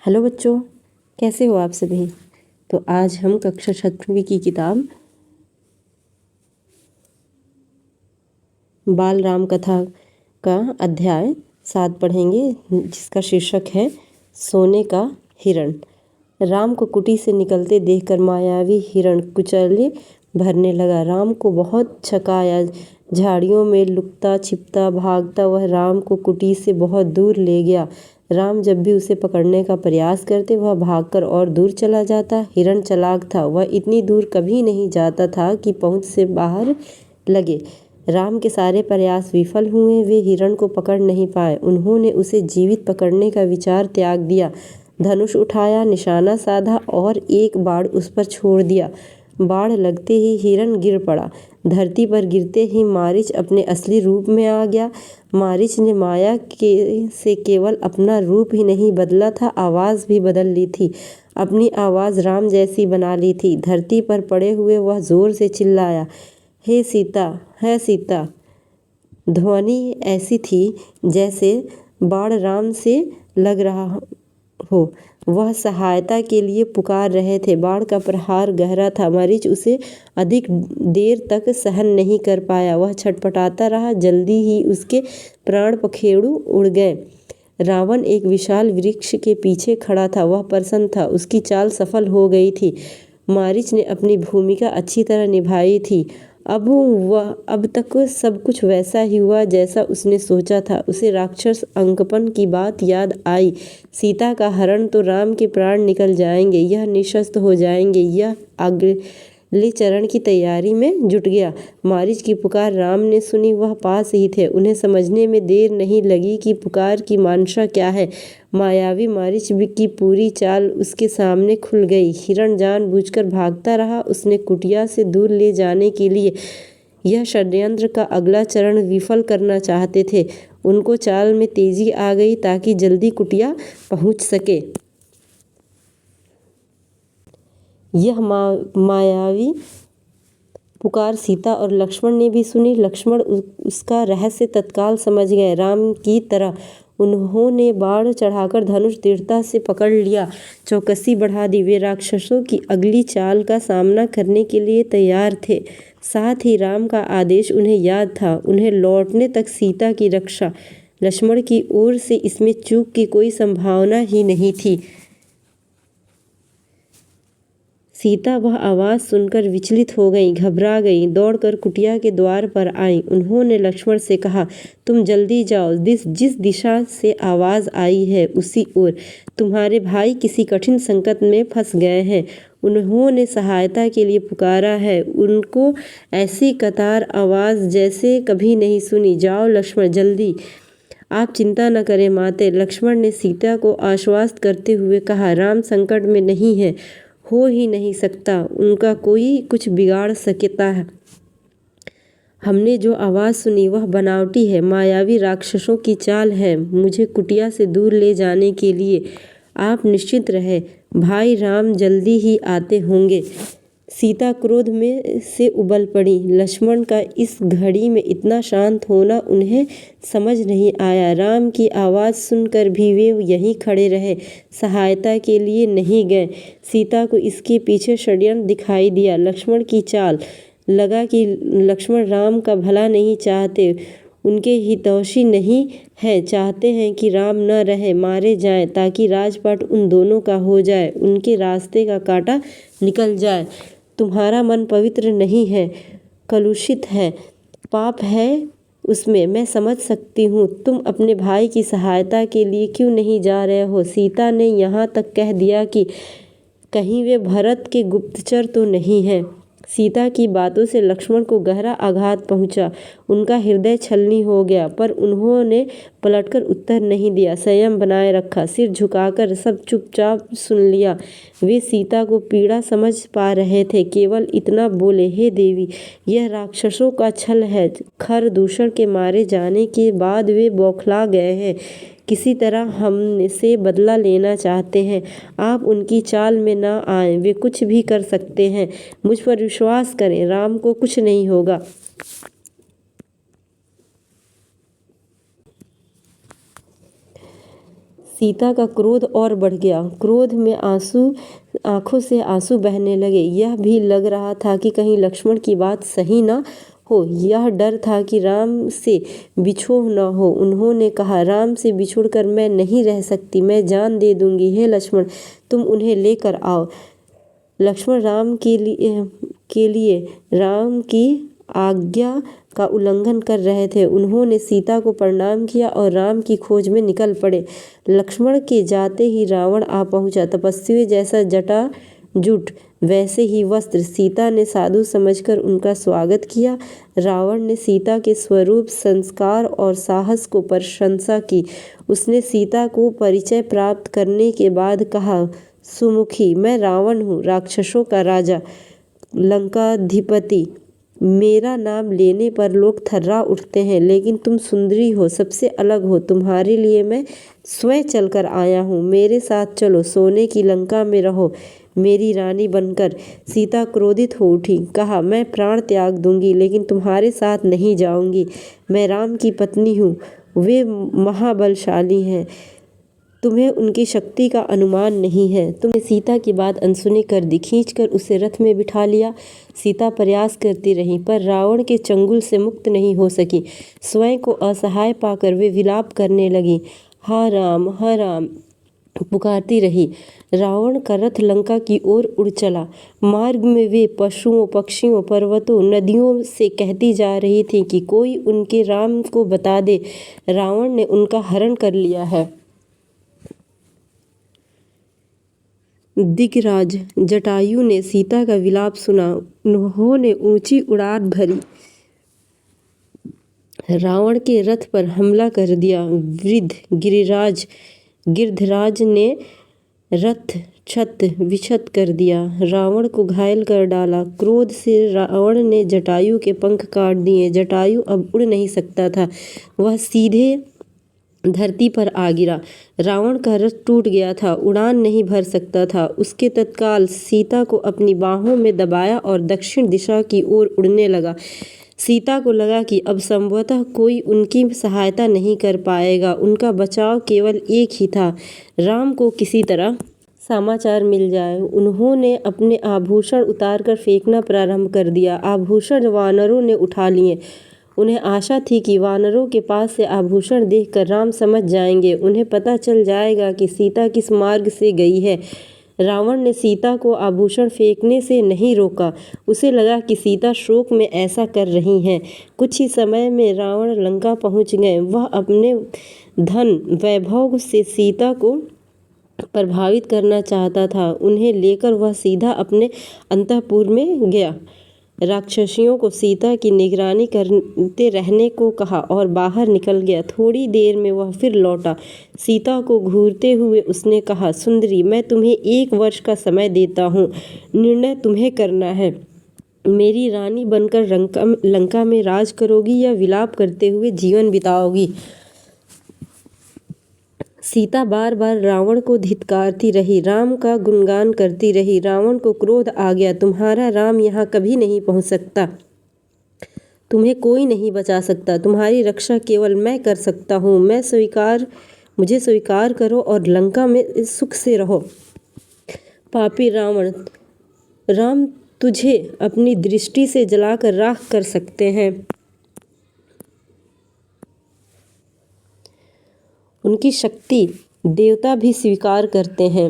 Hello बच्चों, कैसे हो आप सभी। तो आज हम कक्षा 6वीं की किताब बाल राम कथा का अध्याय 7 पढ़ेंगे, जिसका शीर्षक है सोने का हिरण। राम को कुटी से निकलते देखकर मायावी हिरण कुचले भरने लगा। राम को बहुत छकाया। झाड़ियों में लुकता छिपता भागता वह राम को कुटी से बहुत दूर ले गया। राम जब भी उसे पकड़ने का प्रयास करते वह भागकर और दूर चला जाता। हिरण चालाक था, वह इतनी दूर कभी नहीं जाता था कि पहुंच से बाहर लगे। राम के सारे प्रयास विफल हुए, वे हिरण को पकड़ नहीं पाए। उन्होंने उसे जीवित पकड़ने का विचार त्याग दिया। धनुष उठाया, निशाना साधा और एक बाण उस पर छोड़ दिया। बाण लगते ही हिरण गिर पड़ा। धरती पर गिरते ही मारीच अपने असली रूप में आ गया। मारीच ने माया से केवल अपना रूप ही नहीं बदला था, आवाज़ भी बदल ली थी। अपनी आवाज़ राम जैसी बना ली थी। धरती पर पड़े हुए वह जोर से चिल्लाया, हे सीता, है सीता। ध्वनि ऐसी थी जैसे बाण राम से लग रहा हो। वह सहायता के लिए पुकार रहे थे। बाण का प्रहार गहरा था। मरीच उसे अधिक देर तक सहन नहीं कर पाया। वह छटपटाता रहा। जल्दी ही उसके प्राण पखेरु उड़ गए। रावण एक विशाल वृक्ष के पीछे खड़ा था। वह प्रसन्न था, उसकी चाल सफल हो गई थी। मारीच ने अपनी भूमिका अच्छी तरह निभाई थी। अब तक सब कुछ वैसा ही हुआ जैसा उसने सोचा था। उसे राक्षस अंकपन की बात याद आई। सीता का हरण तो राम के प्राण निकल जाएंगे, यह निशस्त्र हो जाएंगे। यह अगले चरण की तैयारी में जुट गया। मारीच की पुकार राम ने सुनी, वह पास ही थे। उन्हें समझने में देर नहीं लगी कि पुकार की मंशा क्या है। मायावी मारीच की पूरी चाल उसके सामने खुल गई। हिरण जानबूझकर भागता रहा। उसने कुटिया से दूर ले जाने के लिए यह षड्यंत्र का अगला चरण विफल करना चाहते थे। उनको चाल में तेजी आ गई ताकि जल्दी कुटिया पहुंच सके। यह मायावी पुकार सीता और लक्ष्मण ने भी सुनी। लक्ष्मण उसका रहस्य तत्काल समझ गए। राम की तरह उन्होंने बाण चढ़ाकर धनुष दृढ़ता से पकड़ लिया, चौकसी बढ़ा दी। वे राक्षसों की अगली चाल का सामना करने के लिए तैयार थे। साथ ही राम का आदेश उन्हें याद था, उन्हें लौटने तक सीता की रक्षा। लक्ष्मण की ओर से इसमें चूक की कोई संभावना ही नहीं थी। सीता वह आवाज़ सुनकर विचलित हो गई, घबरा गई, दौड़कर कुटिया के द्वार पर आई। उन्होंने लक्ष्मण से कहा, तुम जल्दी जाओ, जिस दिशा से आवाज़ आई है उसी ओर। तुम्हारे भाई किसी कठिन संकट में फंस गए हैं। उन्होंने सहायता के लिए पुकारा है। उनको ऐसी कतार आवाज़ जैसे कभी नहीं सुनी। जाओ लक्ष्मण, जल्दी। आप चिंता न करें माते, लक्ष्मण ने सीता को आश्वस्त करते हुए कहा। राम संकट में नहीं है, हो ही नहीं सकता। उनका कोई कुछ बिगाड़ सकता है। हमने जो आवाज़ सुनी वह बनावटी है, मायावी राक्षसों की चाल है, मुझे कुटिया से दूर ले जाने के लिए। आप निश्चिंत रहे, भाई राम जल्दी ही आते होंगे। सीता क्रोध में से उबल पड़ी। लक्ष्मण का इस घड़ी में इतना शांत होना उन्हें समझ नहीं आया। राम की आवाज़ सुनकर भी वे यहीं खड़े रहे, सहायता के लिए नहीं गए। सीता को इसके पीछे षड्यंत्र दिखाई दिया। लक्ष्मण की चाल लगा कि लक्ष्मण राम का भला नहीं चाहते, उनके हितैषी नहीं है, चाहते हैं कि राम न रहे, मारे जाएं, ताकि राजपाट उन दोनों का हो जाए, उनके रास्ते का कांटा निकल जाए। तुम्हारा मन पवित्र नहीं है, कलुषित है, पाप है उसमें, मैं समझ सकती हूँ। तुम अपने भाई की सहायता के लिए क्यों नहीं जा रहे हो। सीता ने यहाँ तक कह दिया कि कहीं वे भरत के गुप्तचर तो नहीं हैं। सीता की बातों से लक्ष्मण को गहरा आघात पहुंचा। उनका हृदय छलनी हो गया, पर उन्होंने पलटकर उत्तर नहीं दिया। संयम बनाए रखा, सिर झुकाकर सब चुपचाप सुन लिया। वे सीता को पीड़ा समझ पा रहे थे। केवल इतना बोले, हे देवी, यह राक्षसों का छल है। खर दूषण के मारे जाने के बाद वे बौखला गए हैं, किसी तरह हमसे बदला लेना चाहते हैं। आप उनकी चाल में न आएं, वे कुछ भी कर सकते हैं। मुझ पर विश्वास करें, राम को कुछ नहीं होगा। सीता का क्रोध और बढ़ गया। क्रोध में आंखों से आंसू बहने लगे। यह भी लग रहा था कि कहीं लक्ष्मण की बात सही न हो। यह डर था कि राम से बिछोह न हो। उन्होंने कहा, राम से बिछुड़कर मैं नहीं रह सकती, मैं जान दे दूंगी। हे लक्ष्मण, तुम उन्हें लेकर आओ। लक्ष्मण राम के लिए राम की आज्ञा का उल्लंघन कर रहे थे। उन्होंने सीता को प्रणाम किया और राम की खोज में निकल पड़े। लक्ष्मण के जाते ही रावण आ पहुंचा। तपस्वी जैसा जटाजूट वैसे ही वस्त्र। सीता ने साधु समझकर उनका स्वागत किया। रावण ने सीता के स्वरूप, संस्कार और साहस को प्रशंसा की। उसने सीता को परिचय प्राप्त करने के बाद कहा, सुमुखी, मैं रावण हूँ, राक्षसों का राजा, लंकाधिपति। मेरा नाम लेने पर लोग थर्रा उठते हैं, लेकिन तुम सुंदरी हो, सबसे अलग हो। तुम्हारे लिए मैं स्वयं चलकर आया हूँ। मेरे साथ चलो, सोने की लंका में रहो मेरी रानी बनकर। सीता क्रोधित हो उठी, कहा, मैं प्राण त्याग दूंगी, लेकिन तुम्हारे साथ नहीं जाऊंगी। मैं राम की पत्नी हूँ, वे महाबलशाली हैं, तुम्हें उनकी शक्ति का अनुमान नहीं है। तुमने सीता की बात अनसुनी कर दी। खींचकर उसे रथ में बिठा लिया। सीता प्रयास करती रही, पर रावण के चंगुल से मुक्त नहीं हो सकी। स्वयं को असहाय पाकर वे विलाप करने लगी। हा राम, हा राम पुकारती रही। रावण का रथ लंका की ओर उड़ चला। मार्ग में वे पशुओं, पक्षियों, पर्वतों, नदियों से कहती जा रही थी कि कोई उनके राम को बता दे, रावण ने उनका हरण कर लिया है। दिगराज जटायु ने सीता का विलाप सुना। उन्होंने ऊंची उड़ान भरी, रावण के रथ पर हमला कर दिया। गिरधराज ने रथ छत विछत कर दिया, रावण को घायल कर डाला। क्रोध से रावण ने जटायु के पंख काट दिए। जटायु अब उड़ नहीं सकता था, वह सीधे धरती पर आ गिरा। रावण का रथ टूट गया था, उड़ान नहीं भर सकता था। उसके तत्काल सीता को अपनी बाहों में दबाया और दक्षिण दिशा की ओर उड़ने लगा। सीता को लगा कि अब संभवतः कोई उनकी सहायता नहीं कर पाएगा। उनका बचाव केवल एक ही था, राम को किसी तरह समाचार मिल जाए। उन्होंने अपने आभूषण उतारकर फेंकना प्रारंभ कर दिया। आभूषण वानरों ने उठा लिए। उन्हें आशा थी कि वानरों के पास से आभूषण देखकर राम समझ जाएंगे, उन्हें पता चल जाएगा कि सीता किस मार्ग से गई है। रावण ने सीता को आभूषण फेंकने से नहीं रोका। उसे लगा कि सीता शोक में ऐसा कर रही हैं। कुछ ही समय में रावण लंका पहुंच गए। वह अपने धन वैभव से सीता को प्रभावित करना चाहता था। उन्हें लेकर वह सीधा अपने अंतःपुर में गया। राक्षसियों को सीता की निगरानी करते रहने को कहा और बाहर निकल गया। थोड़ी देर में वह फिर लौटा। सीता को घूरते हुए उसने कहा, सुंदरी, मैं तुम्हें 1 वर्ष का समय देता हूँ, निर्णय तुम्हें करना है। मेरी रानी बनकर लंका में राज करोगी या विलाप करते हुए जीवन बिताओगी। सीता बार बार रावण को धिक्कारती रही, राम का गुणगान करती रही। रावण को क्रोध आ गया, तुम्हारा राम यहाँ कभी नहीं पहुँच सकता, तुम्हें कोई नहीं बचा सकता, तुम्हारी रक्षा केवल मैं कर सकता हूँ। मुझे स्वीकार करो और लंका में सुख से रहो। पापी रावण, राम तुझे अपनी दृष्टि से जलाकर राख कर सकते हैं। उनकी शक्ति देवता भी स्वीकार करते हैं।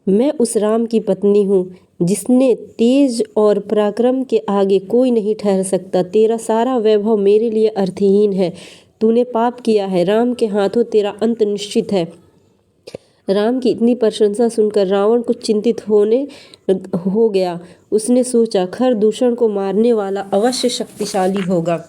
मैं उस राम की पत्नी हूँ जिसने तेज और पराक्रम के आगे कोई नहीं ठहर सकता। तेरा सारा वैभव मेरे लिए अर्थहीन है। तूने पाप किया है, राम के हाथों तेरा अंत निश्चित है। राम की इतनी प्रशंसा सुनकर रावण कुछ चिंतित हो गया। उसने सोचा, खरदूषण को मारने वाला अवश्य शक्तिशाली होगा।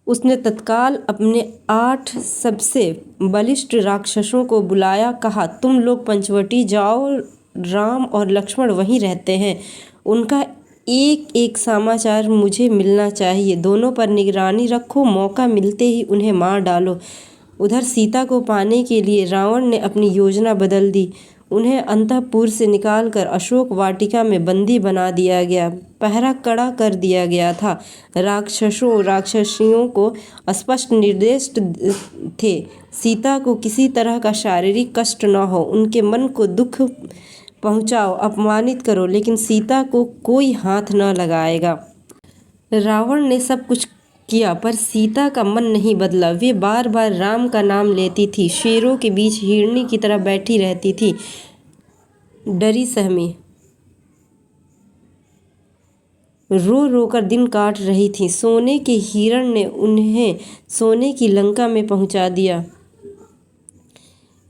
उसने तत्काल अपने 8 सबसे बलिष्ठ राक्षसों को बुलाया, कहा, तुम लोग पंचवटी जाओ, राम और लक्ष्मण वहीं रहते हैं, उनका एक एक समाचार मुझे मिलना चाहिए। दोनों पर निगरानी रखो, मौका मिलते ही उन्हें मार डालो। उधर सीता को पाने के लिए रावण ने अपनी योजना बदल दी। उन्हें अंतःपुर से निकालकर अशोक वाटिका में बंदी बना दिया गया। पहरा कड़ा कर दिया गया था। राक्षसियों को स्पष्ट निर्देश थे, सीता को किसी तरह का शारीरिक कष्ट न हो, उनके मन को दुख पहुंचाओ, अपमानित करो, लेकिन सीता को कोई हाथ न लगाएगा। रावण ने सब कुछ किया पर सीता का मन नहीं बदला। वे बार बार राम का नाम लेती थी, शेरों के बीच हिरनी की तरह बैठी रहती थी, डरी सहमी, रो रो कर दिन काट रही थी। सोने के हिरण ने उन्हें सोने की लंका में पहुंचा दिया।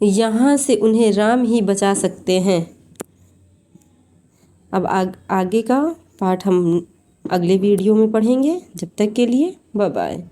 यहाँ से उन्हें राम ही बचा सकते हैं। अब आगे का पाठ हम अगले वीडियो में पढ़ेंगे। जब तक के लिए बाय बाय।